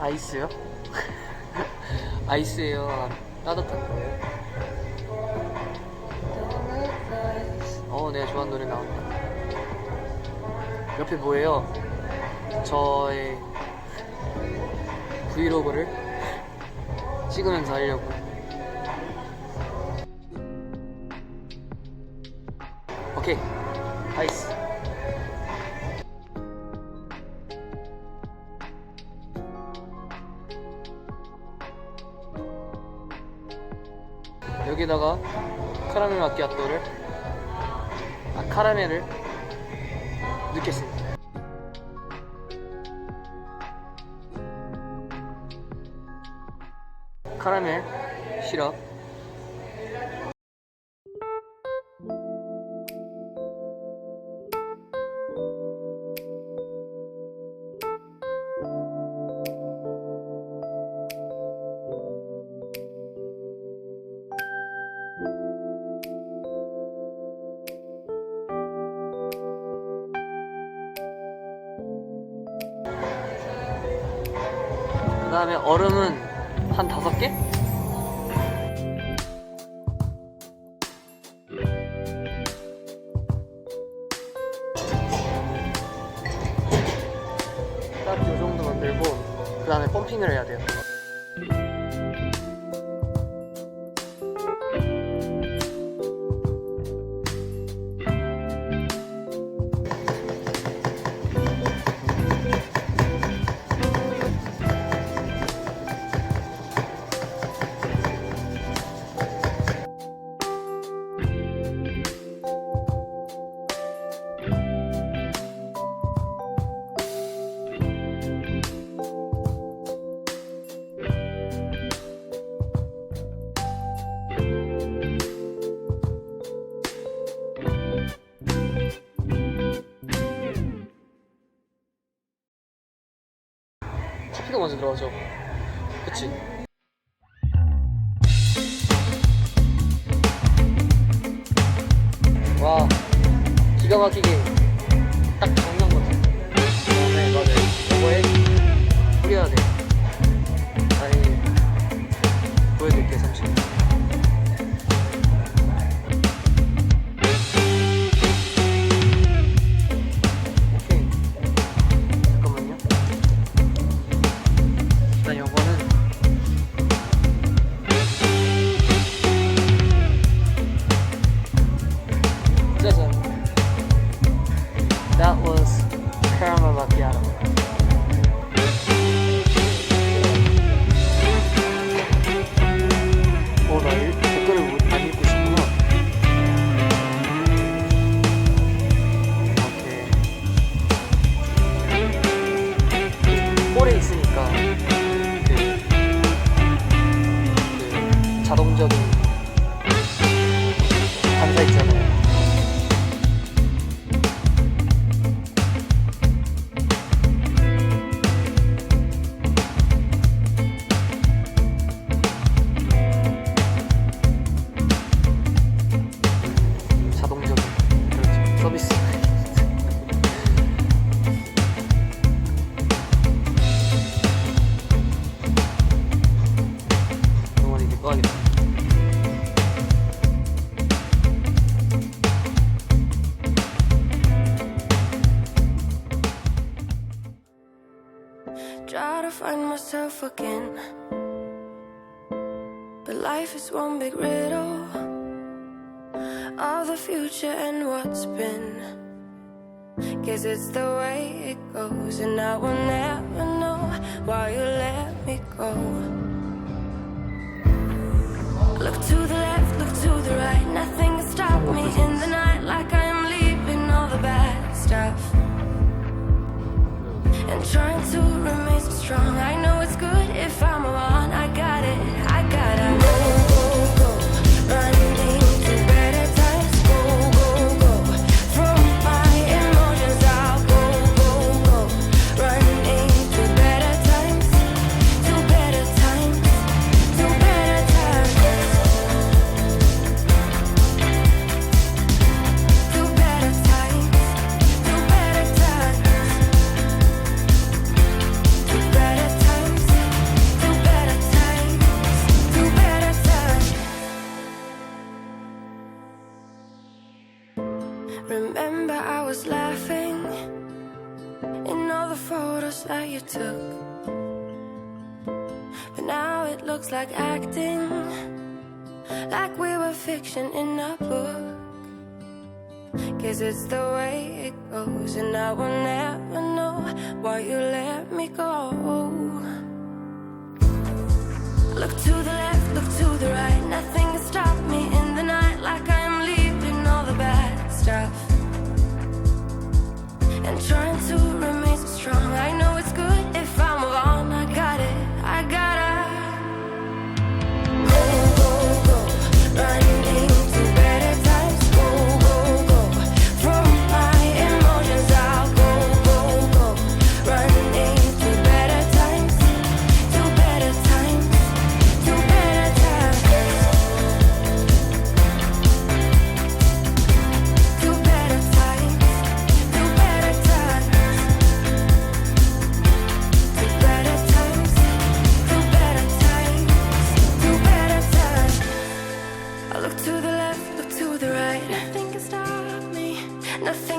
아이스요? 아이스예요? 따뜻한 거예요? 내가 좋아하는 노래 나온다. 옆에 뭐예요? 저의 브이로그를 찍으면서 하려고. 오케이, 아이스. 여기다가 카라멜 마키아토를 카라멜을 넣겠습니다. 카라멜 시럽, 그 다음에 얼음은 한 5개? 딱 이 정도 만들고 그 다음에 펌핑을 해야 돼요. 커피가 먼저 들어가죠. 그치? 와, 기가 막히게 딱 정한 것 같아. 네, 맞아요. 이거에 뿌려야 돼. 아니, 보여드릴게요, 잠시만요. 오케이. 잠깐만요. 일단 요거는 짜잔. That was caramel macchiato. 나 댓글을 안 읽고 싶구나. 이렇게 홀에 있으니까 그 자동적인 반사 있잖아요. 자동적인 그렇죠. 서비스. 영원히 이제 꺼야겠다. Try to find myself again, but life is one big riddle of the future and what's been. Guess it's the way it goes, and I will never know why you let me go. Look to the left, look to the right, nothing can stop me in the night, like I am leaving all the bad stuff and trying to remain so strong. I know it's good if I'm alone. I got it, I gotta go, go, go, running to better times. Go, go, go, from my emotions I'll go, go, go, running to better times, to better times, to better times, to better times, to better times. To better times. course that you took, but now it looks like acting, like we were fiction in a book. Guess it's the way it goes, and I will never know why you let me go. Look to the left, look to the right, nothing can stop me in the night, like I am leaving all the bad stuff and trying to remain so strong. I know it's good if I move on. I got it, I gotta go, go, go, running to better times. Go, go, go, from my emotions I'll go, go, go, running to better times, to better times, to better times, to better times, to better times, to better times, to better times, to better times. I look to the left, look to the right, nothing can stop me, nothing.